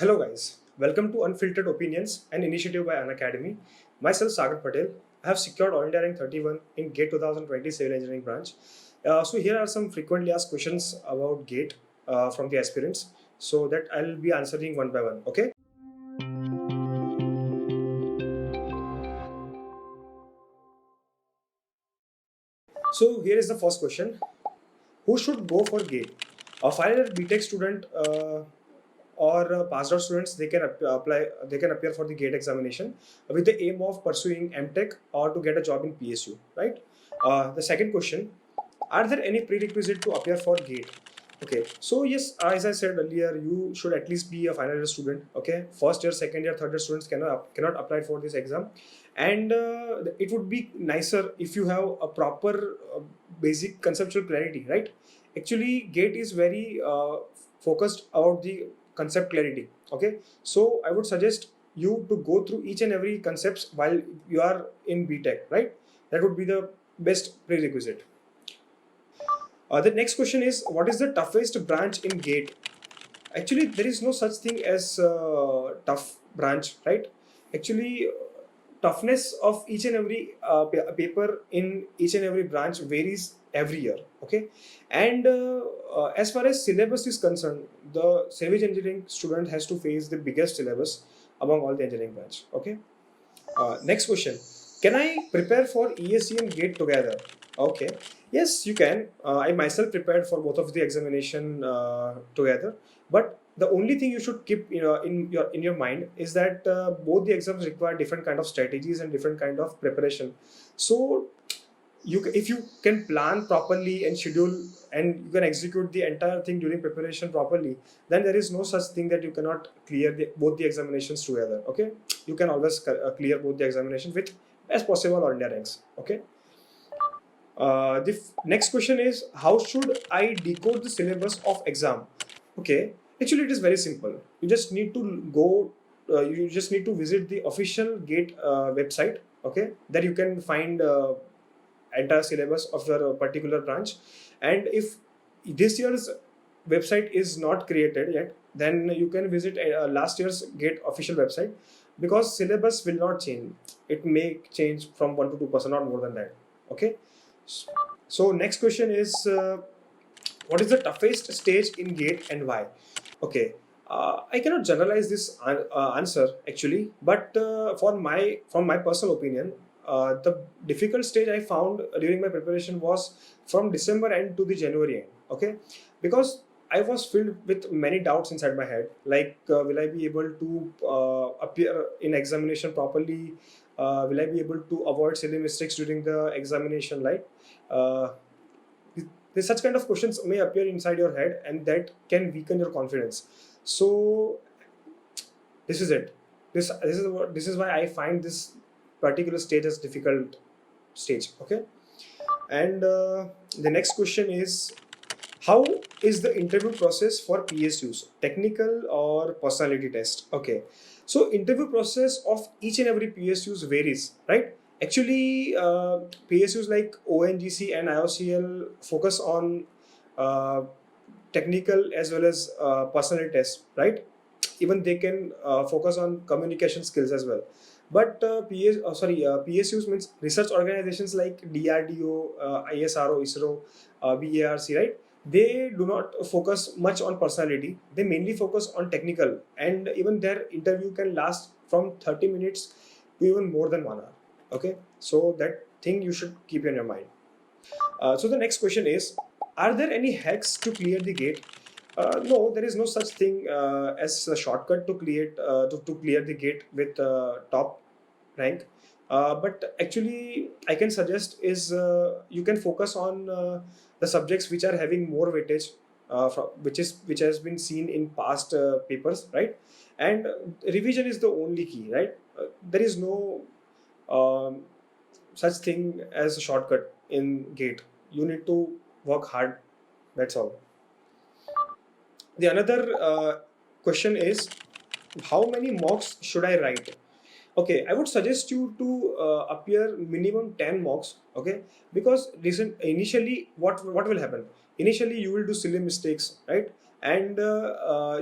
Hello guys, welcome to Unfiltered Opinions, an initiative by Unacademy. Myself Sagar Patel. I have secured All India rank 31 in GATE 2020 Civil Engineering branch. So here are some frequently asked questions about GATE from the aspirants. So that I'll be answering one by one. Okay. So here is the first question: who should go for GATE? A final year BTech student or passed out students, they can apply. They can appear for the GATE examination with the aim of pursuing MTech or to get a job in PSU. Right. The second question: are there any prerequisites to appear for GATE? Okay, so yes, as I said earlier, you should at least be a final year student. Okay, first year, second year, third year students cannot apply for this exam, and it would be nicer if you have a proper basic conceptual clarity, right? Actually, GATE is very focused about the concept clarity. Okay, so I would suggest you to go through each and every concepts while you are in BTech, right? That would be the best prerequisite. The next question is, what is the toughest branch in GATE? Actually, there is no such thing as tough branch, right? Actually, toughness of each and every paper in each and every branch varies every year. Okay, and as far as syllabus is concerned, the civil engineering student has to face the biggest syllabus among all the engineering branch. Okay. Next question. Can I prepare for ESE and GATE together? Okay. Yes, you can. I myself prepared for both of the examination together. But the only thing you should keep in your mind is that both the exams require different kind of strategies and different kind of preparation. So if you can plan properly and schedule and you can execute the entire thing during preparation properly, then there is no such thing that you cannot clear both the examinations together. Okay, you can always clear both the examinations with best possible all India ranks. Okay. The next question is, how should I decode the syllabus of exam? Okay, actually it is very simple. You just need to go. You just need to visit the official GATE website. Okay, there you can find entire syllabus of your particular branch, and if this year's website is not created yet, then you can visit last year's GATE official website, because syllabus will not change. It may change from 1 to 2%, not more than that. Okay. So next question is, what is the toughest stage in GATE and why? Okay, I cannot generalize this answer actually, but from my personal opinion, the difficult stage I found during my preparation was from December end to the January end. Okay, because I was filled with many doubts inside my head, like will I be able to appear in examination properly? Will I be able to avoid silly mistakes during the examination? Like, uh, such kind of questions may appear inside your head, and that can weaken your confidence. So this is it. This is why I find this particular stage as difficult stage. Okay, and the next question is, how is the interview process for PSUs? Technical or personality test? Okay. So interview process of each and every PSUs varies, right? Actually, PSUs like ONGC and IOCL focus on uh, technical as well as personality tests, right? Even they can focus on communication skills as well. But PSUs means research organizations like DRDO, ISRO, ISRO, BARC, right? They do not focus much on personality. They mainly focus on technical, and even their interview can last from 30 minutes to even more than 1 hour. Okay, so that thing you should keep in your mind. So the next question is, are there any hacks to clear the GATE? No, there is no such thing as a shortcut to clear the GATE with top rank. But actually, I can suggest is you can focus on the subjects which are having more weightage, which has been seen in past papers, right? And revision is the only key, right? There is no um, such thing as a shortcut in GATE. You need to work hard. That's all. The another question is, how many mocks should I write? Okay, I would suggest you to appear minimum 10 mocks. Okay, because initially what will happen? Initially you will do silly mistakes, right? and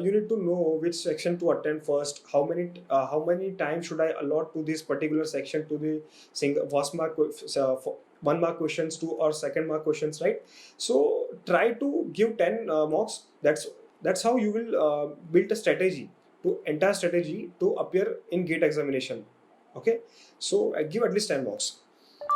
you need to know which section to attend first. How many times should I allot to this particular section, to the single first mark for 1 mark questions to or second mark questions, right? So try to give 10 marks. That's how you will build a strategy, to entire strategy to appear in gate examination. Okay, so I give at least 10 marks.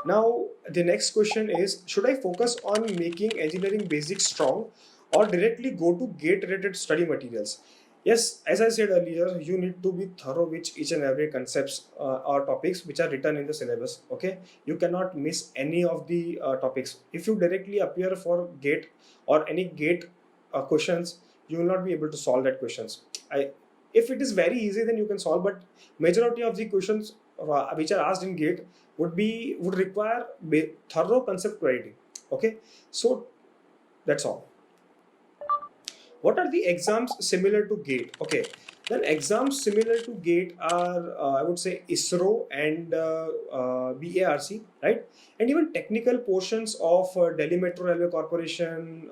Now, the next question is, should I focus on making engineering basics strong or directly go to gate related study materials? Yes, as I said earlier, you need to be thorough with each and every concepts or topics which are written in the syllabus. Okay, you cannot miss any of the topics. If you directly appear for gate or any gate questions, you will not be able to solve that questions. If it is very easy, then you can solve, but majority of the questions which are asked in gate would require thorough concept clarity. Okay, so that's all. What are the exams similar to gate? Okay, then exams similar to gate are I would say ISRO and BARC, right? And even technical portions of Delhi Metro Railway Corporation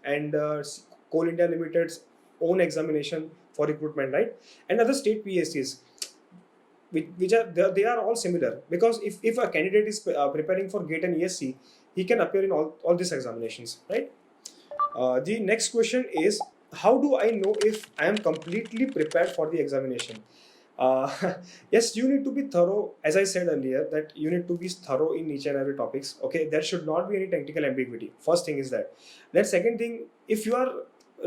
and Coal India Limited's own examination for recruitment, right? And other state PSCs, which are they are all similar, because if a candidate is preparing for GATE and ESC, he can appear in all these examinations, right? The next question is, how do I know if I am completely prepared for the examination? uh, yes, you need to be thorough. As I said earlier, that you need to be thorough in each and every topics. Okay, there should not be any technical ambiguity. First thing is that. Then second thing, if you are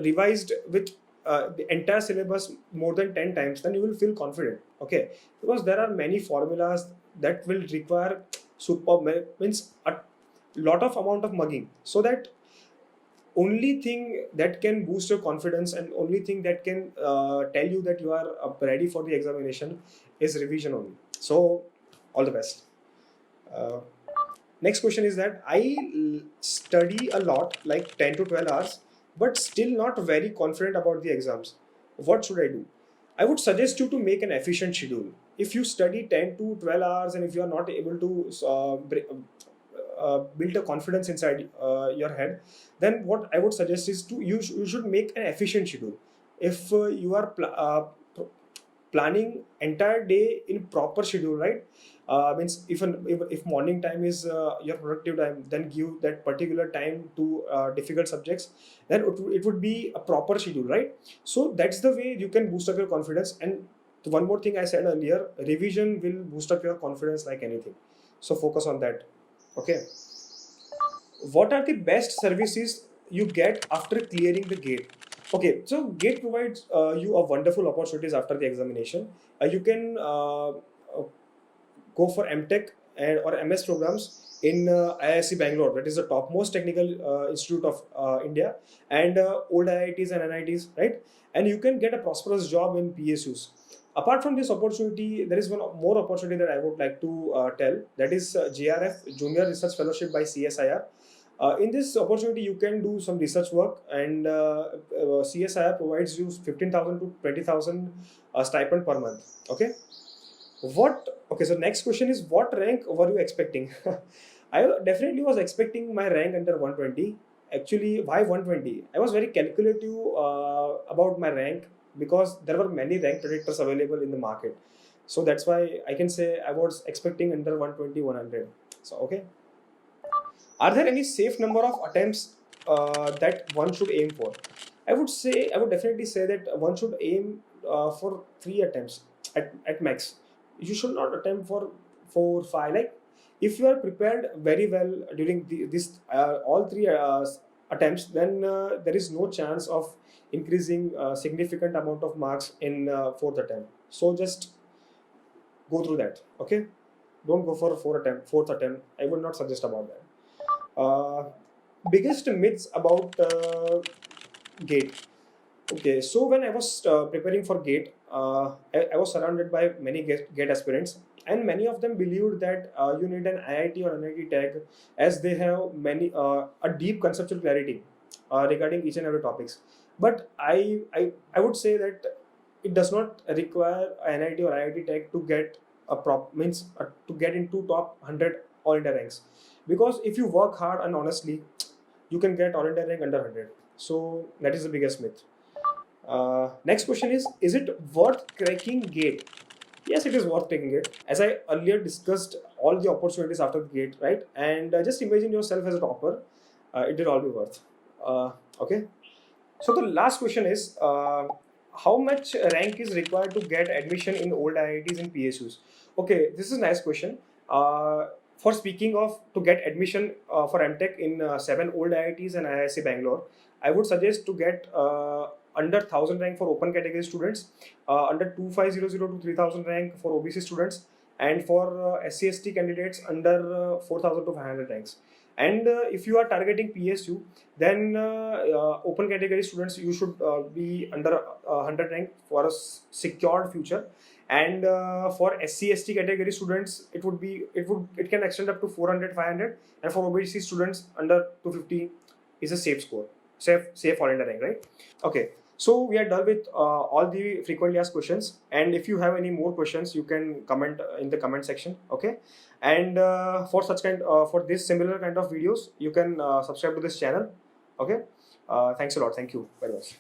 revised with the entire syllabus more than 10 times, then you will feel confident. Okay, because there are many formulas that will require super means a lot of amount of mugging, so that only thing that can boost your confidence and only thing that can tell you that you are ready for the examination is revision only. So all the best. uh, Next question is that study a lot, like 10 to 12 hours, but still not very confident about the exams. What should I do? I would suggest you to make an efficient schedule. If you study 10 to 12 hours and if you are not able to build a confidence inside your head, then what I would suggest is you should make an efficient schedule. If you are planning entire day in proper schedule, right? Means if morning time is your productive time, then give that particular time to difficult subjects. Then it would be a proper schedule, right? So that's the way you can boost up your confidence. And one more thing I said earlier, revision will boost up your confidence like anything. So focus on that. Okay. What are the best services you get after clearing the gate? Okay, so gate provides you a wonderful opportunities after the examination. You can go for MTech and or MS programs in IISc Bangalore, that is the topmost technical institute of India, and old IITs and NITs, right? And you can get a prosperous job in PSUs. Apart from this opportunity, there is one more opportunity that I would like to tell. That is JRF, Junior Research Fellowship by CSIR. In this opportunity, you can do some research work, and CSIR provides you 15,000 to 20,000 stipend per month. Okay. What? Okay. So next question is, what rank were you expecting? I definitely was expecting my rank under 120. Actually, why 120? I was very calculative about my rank, because there were many rank predictors available in the market. So that's why I can say I was expecting under 120, 100. So okay. Are there any safe number of attempts that one should aim for? I would definitely say that one should aim for 3 attempts at max. You should not attempt for 4, 5. Like, if you are prepared very well during this all 3 attempts, then there is no chance of increasing significant amount of marks in fourth attempt. So just go through that. Okay, don't go for fourth attempt. I would not suggest about that. uh, Biggest myths about gate. Okay, so when I was preparing for gate, I was surrounded by many gate aspirants, and many of them believed that you need an IIT or NIT tag, as they have many a deep conceptual clarity regarding each and every topics. But I would say that it does not require an NIT or IIT tag to get a to get into top 100 all India ranks, because if you work hard and honestly, you can get all India rank under 100. So that is the biggest myth. Next question is it worth cracking GATE? Yes, it is worth taking it. As I earlier discussed, all the opportunities after the GATE, right? And just imagine yourself as a topper. It will all be worth. Okay. So the last question is, how much rank is required to get admission in old IITs and PSUs? Okay, this is a nice question. For speaking of to get admission for MTech in 7 old IITs and IISc Bangalore, I would suggest to get under 1000 rank for open category students, under 2500 to 3000 rank for OBC students, and for SC/ST candidates under 4000 to 500 ranks. And if you are targeting PSU, then open category students, you should be under 100 rank for a secured future. And for SC/ST category students, it can extend up to 400 500, and for OBC students under 250 is a safe score, safe all India rank, right? Okay, so we are done with all the frequently asked questions, and if you have any more questions, you can comment in the comment section. Okay, and for this similar kind of videos, you can subscribe to this channel. Okay, thanks a lot. Thank you very much.